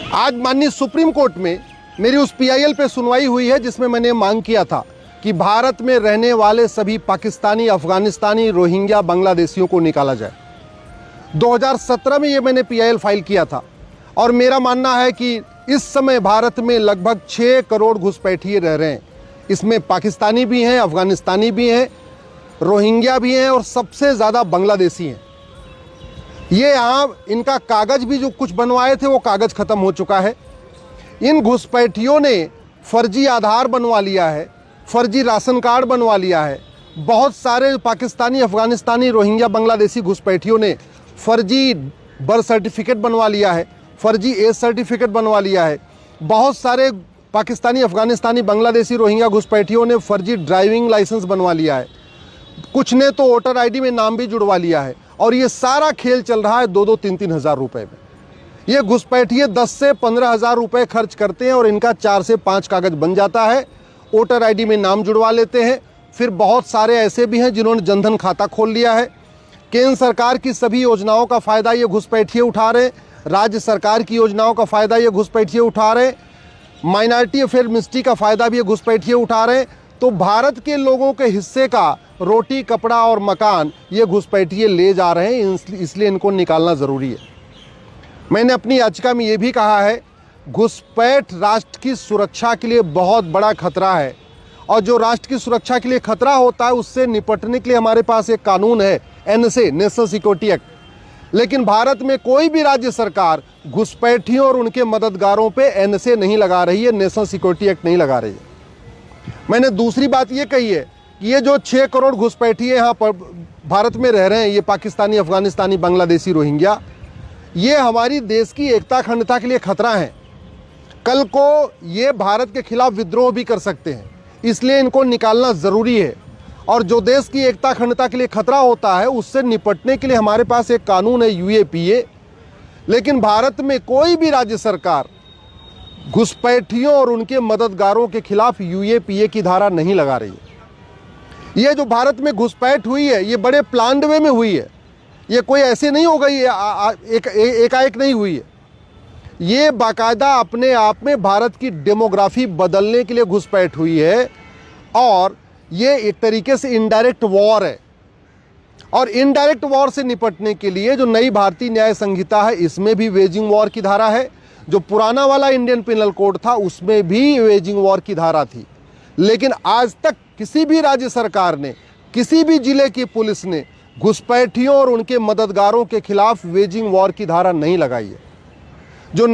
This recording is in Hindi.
आज माननीय सुप्रीम कोर्ट में मेरी उस पीआईएल पे सुनवाई हुई है जिसमें मैंने मांग किया था कि भारत में रहने वाले सभी पाकिस्तानी, अफगानिस्तानी, रोहिंग्या, बांग्लादेशियों को निकाला जाए। 2017 में ये मैंने पीआईएल फाइल किया था और मेरा मानना है कि इस समय भारत में लगभग 6 करोड़ घुसपैठिए रह रहे हैं। इसमें पाकिस्तानी भी हैं, अफगानिस्तानी भी हैं, रोहिंग्या भी हैं और सबसे ज़्यादा बांग्लादेशी हैं। ये यहाँ इनका कागज़ भी जो कुछ बनवाए थे वो कागज़ ख़त्म हो चुका है। इन घुसपैठियों ने फर्जी आधार बनवा लिया है, फर्जी राशन कार्ड बनवा लिया है। बहुत सारे पाकिस्तानी, अफगानिस्तानी, रोहिंग्या, बांग्लादेशी घुसपैठियों ने फर्जी बर्थ सर्टिफिकेट बनवा लिया है, फर्जी एज सर्टिफिकेट बनवा लिया है। बहुत सारे पाकिस्तानी, अफगानिस्तानी, बांग्लादेशी, रोहिंग्या घुसपैठियों ने फर्जी ड्राइविंग लाइसेंस बनवा लिया है। कुछ ने तो वोटर आईडी में नाम भी जुड़वा लिया है और ये सारा खेल चल रहा है 2-2, 3-3 हज़ार रुपये में। ये घुसपैठिए 10 से 15 हज़ार रुपये खर्च करते हैं और इनका 4 से 5 कागज़ बन जाता है। वोटर आईडी में नाम जुड़वा लेते हैं। फिर बहुत सारे ऐसे भी हैं जिन्होंने जनधन खाता खोल लिया है। केंद्र सरकार की सभी योजनाओं का फ़ायदा ये घुसपैठिए उठा रहे हैं। राज्य सरकार की योजनाओं का फ़ायदा ये घुसपैठिए उठा रहे हैं। माइनॉरिटी अफेयर मिनिस्ट्री का फ़ायदा भी ये घुसपैठिए उठा रहे हैं। तो भारत के लोगों के हिस्से का रोटी, कपड़ा और मकान ये घुसपैठिए ले जा रहे हैं, इसलिए इनको निकालना ज़रूरी है। मैंने अपनी याचिका में ये भी कहा है, घुसपैठ राष्ट्र की सुरक्षा के लिए बहुत बड़ा खतरा है और जो राष्ट्र की सुरक्षा के लिए खतरा होता है उससे निपटने के लिए हमारे पास एक कानून है, एनएसए, नेशनल सिक्योरिटी एक्ट। लेकिन भारत में कोई भी राज्य सरकार घुसपैठियों और उनके मददगारों पे एनएसए नहीं लगा रही है, नेशनल सिक्योरिटी एक्ट नहीं लगा रही है। मैंने दूसरी बात ये कही है कि ये जो 6 करोड़ घुसपैठिए यहाँ पर भारत में रह रहे हैं, ये पाकिस्तानी, अफगानिस्तानी, बांग्लादेशी, रोहिंग्या, ये हमारी देश की एकता अखंडता के लिए खतरा है। कल को ये भारत के खिलाफ विद्रोह भी कर सकते हैं, इसलिए इनको निकालना ज़रूरी है। और जो देश की एकता अखंडता के लिए खतरा होता है उससे निपटने के लिए हमारे पास एक कानून है, यूएपीए। लेकिन भारत में कोई भी राज्य सरकार घुसपैठियों और उनके मददगारों के खिलाफ यूएपीए की धारा नहीं लगा रही है। ये जो भारत में घुसपैठ हुई है ये बड़े प्लान्ड वे में हुई है, ये कोई ऐसे नहीं हो गई है, एकाएक नहीं हुई है। ये बाकायदा अपने आप में भारत की डेमोग्राफी बदलने के लिए घुसपैठ हुई है और ये एक तरीके से इनडायरेक्ट वॉर है। और इनडायरेक्ट वॉर से निपटने के लिए जो नई भारतीय न्याय संहिता है इसमें भी वेजिंग वॉर की धारा है। जो पुराना वाला इंडियन पिनल कोड था उसमें भी वेजिंग वॉर की धारा थी। लेकिन आज तक किसी भी राज्य सरकार ने, किसी भी जिले की पुलिस ने घुसपैठियों और उनके मददगारों के खिलाफ वेजिंग वॉर की धारा नहीं लगाई है।